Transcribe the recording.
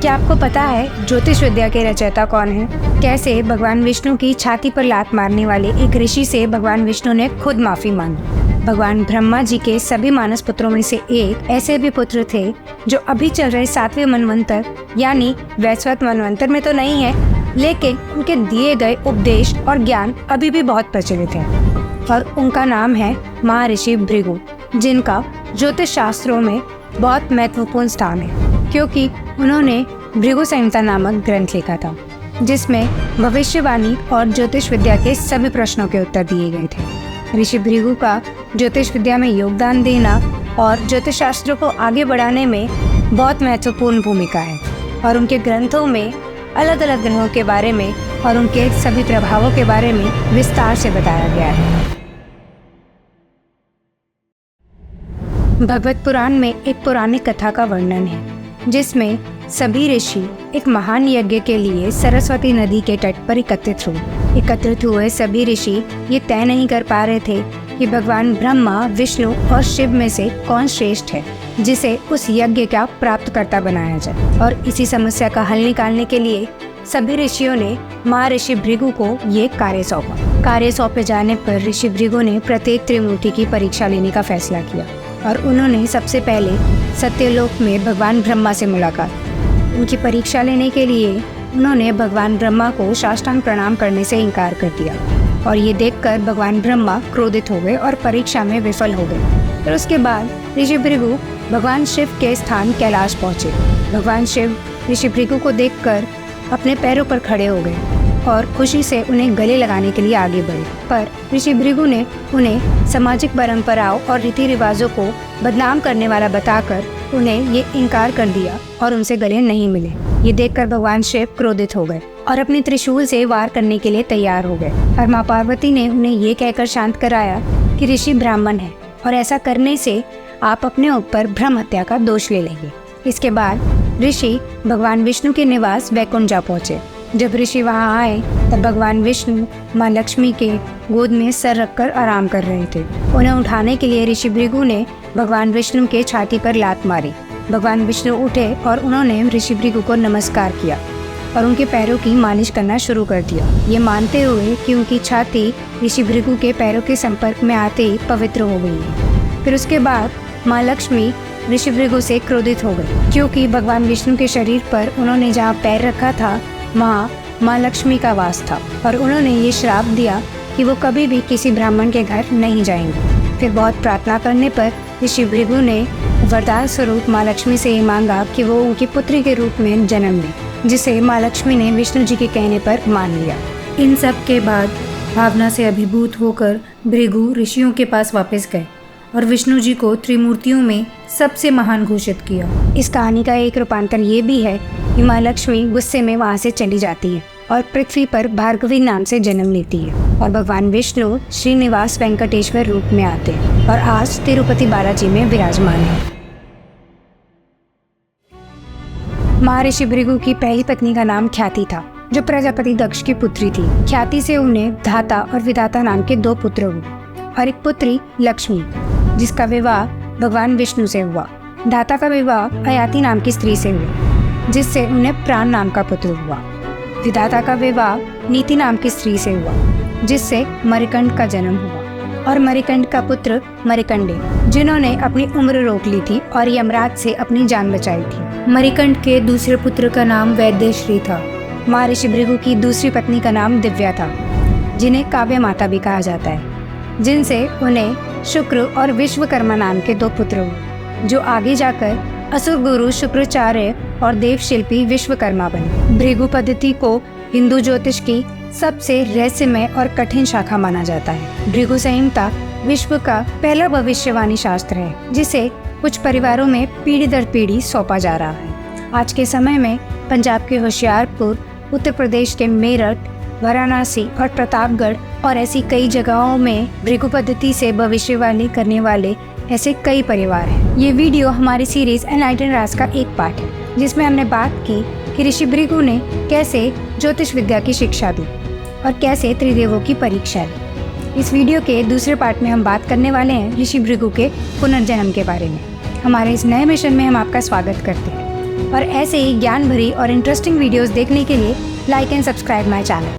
क्या आपको पता है ज्योतिष विद्या के रचयिता कौन है? कैसे भगवान विष्णु की छाती पर लात मारने वाले एक ऋषि से भगवान विष्णु ने खुद माफी मांगी। भगवान ब्रह्मा जी के सभी मानस पुत्रों में से एक ऐसे भी पुत्र थे जो अभी चल रहे 7वें मनवंतर यानी वैश्वत मनवंतर में तो नहीं है, लेकिन उनके दिए गए उपदेश और ज्ञान अभी भी बहुत प्रचलित है। और उनका नाम है महर्षि भृगु, जिनका ज्योतिष शास्त्रों में बहुत महत्वपूर्ण स्थान है, क्योंकि उन्होंने भृगु संहिता नामक ग्रंथ लिखा था, जिसमें भविष्यवाणी और ज्योतिष विद्या के सभी प्रश्नों के उत्तर दिए गए थे। ऋषि भृगु का ज्योतिष विद्या में योगदान देना और ज्योतिष शास्त्रों को आगे बढ़ाने में बहुत महत्वपूर्ण भूमिका है, और उनके ग्रंथों में अलग अलग ग्रहों के बारे में और उनके सभी प्रभावों के बारे में विस्तार से बताया गया है। भगवत पुराण में एक पौराणिक कथा का वर्णन है, जिसमें सभी ऋषि एक महान यज्ञ के लिए सरस्वती नदी के तट पर एकत्रित हुए सभी ऋषि ये तय नहीं कर पा रहे थे कि भगवान ब्रह्मा, विष्णु और शिव में से कौन श्रेष्ठ है, जिसे उस यज्ञ का प्राप्तकर्ता बनाया जाए। और इसी समस्या का हल निकालने के लिए सभी ऋषियों ने महर्षि भृगु को ये कार्य सौंपे जाने पर ऋषि भृगु ने प्रत्येक त्रिमूर्ति की परीक्षा लेने का फैसला किया, और उन्होंने सबसे पहले सत्यलोक में भगवान ब्रह्मा से मुलाकात। उनकी परीक्षा लेने के लिए उन्होंने भगवान ब्रह्मा को साष्टांग प्रणाम करने से इनकार कर दिया, और ये देखकर भगवान ब्रह्मा क्रोधित हो गए और परीक्षा में विफल हो गए। फिर उसके बाद ऋषि भृगु भगवान शिव के स्थान कैलाश पहुँचे। भगवान शिव ऋषि भृगु को देखकर अपने पैरों पर खड़े हो गए और खुशी से उन्हें गले लगाने के लिए आगे बढ़े, पर ऋषि भृगु ने उन्हें सामाजिक परंपराओं और रीति रिवाजों को बदनाम करने वाला बताकर उन्हें ये इनकार कर दिया और उनसे गले नहीं मिले। ये देखकर भगवान शिव क्रोधित हो गए और अपने त्रिशूल से वार करने के लिए तैयार हो गए, और माँ पार्वती ने उन्हें ये कहकर शांत कराया कि ऋषि ब्राह्मण है और ऐसा करने से आप अपने ऊपर ब्रह्म हत्या का दोष ले लेंगे। इसके बाद ऋषि भगवान विष्णु के निवास वैकुंठ जा पहुँचे। जब ऋषि वहां आए तब भगवान विष्णु माँ लक्ष्मी के गोद में सर रखकर आराम कर रहे थे। उन्हें उठाने के लिए ऋषि भृगु ने भगवान विष्णु के छाती पर लात मारी। भगवान विष्णु उठे और उन्होंने ऋषि भृगु को नमस्कार किया और उनके पैरों की मालिश करना शुरू कर दिया, ये मानते हुए कि उनकी छाती ऋषि भृगु के पैरों के संपर्क में आते ही पवित्र हो गई है। फिर उसके बाद माँ लक्ष्मी ऋषि भृगु से क्रोधित हो गई, क्योंकि भगवान विष्णु के शरीर पर उन्होंने जहाँ पैर रखा था वहाँ माँ लक्ष्मी का वास था, और उन्होंने ये श्राप दिया कि वो कभी भी किसी ब्राह्मण के घर नहीं जाएंगे। फिर बहुत प्रार्थना करने पर ऋषि भृगु ने वरदान स्वरूप माँ लक्ष्मी से ये मांगा कि वो उनकी पुत्री के रूप में जन्म ले, जिसे माँ लक्ष्मी ने विष्णु जी के कहने पर मान लिया। इन सब के बाद भावना से अभिभूत होकर भृगु ऋषियों के पास वापस गए और विष्णु जी को त्रिमूर्तियों में सबसे महान घोषित किया। इस कहानी का एक रूपांतर ये भी है कि माँ लक्ष्मी गुस्से में वहाँ से चली जाती है और पृथ्वी पर भार्गवी नाम से जन्म लेती है, और भगवान विष्णु श्रीनिवास वेंकटेश्वर रूप में आते हैं और आज तिरुपति बालाजी में विराजमान है। महर्षि भृगु की पहली पत्नी का नाम ख्याति था, जो प्रजापति दक्ष की पुत्री थी। ख्याति से उन्हें धाता और विधाता नाम के 2 पुत्र हुए और एक पुत्री लक्ष्मी, जिसका विवाह भगवान विष्णु से हुआ। धाता का विवाह अयाति नाम की स्त्री से हुआ, जिससे उन्हें प्राण नाम का पुत्र हुआ। विधाता का विवाह नीति नाम की स्त्री से हुआ, जिससे मरिकंड का जन्म हुआ, और मरिकंड का पुत्र मरिकंडे, जिन्होंने अपनी उम्र रोक ली थी और यमराज से अपनी जान बचाई थी। मरिकंड के दूसरे पुत्र का नाम वैद्यश्री था। महर्षि भृगु की दूसरी पत्नी का नाम दिव्या था, जिन्हें काव्य माता भी कहा जाता है, जिनसे उन्हें शुक्र और विश्वकर्मा नाम के 2 पुत्र हुए, जो आगे जाकर असुर गुरु शुक्राचार्य और देव शिल्पी विश्वकर्मा बने। भृगु पद्धति को हिंदू ज्योतिष की सबसे रहस्यमय और कठिन शाखा माना जाता है। भृगु संहिता विश्व का पहला भविष्यवाणी शास्त्र है, जिसे कुछ परिवारों में पीढ़ी दर पीढ़ी सौंपा जा रहा है। आज के समय में पंजाब के होशियारपुर, उत्तर प्रदेश के मेरठ, वाराणसी और प्रतापगढ़ और ऐसी कई जगहों में भृगु पद्धति से भविष्यवाणी करने वाले ऐसे कई परिवार हैं। ये वीडियो हमारी सीरीज एनलाइटन राज का एक पार्ट है, जिसमें हमने बात की कि ऋषि भृगु ने कैसे ज्योतिष विद्या की शिक्षा दी और कैसे त्रिदेवों की परीक्षा ली। इस वीडियो के दूसरे पार्ट में हम बात करने वाले हैं ऋषि भृगु के पुनर्जन्म के बारे में। हमारे इस नए मिशन में हम आपका स्वागत करते हैं और ऐसे ही ज्ञान भरी और इंटरेस्टिंग वीडियोस देखने के लिए like and subscribe my channel.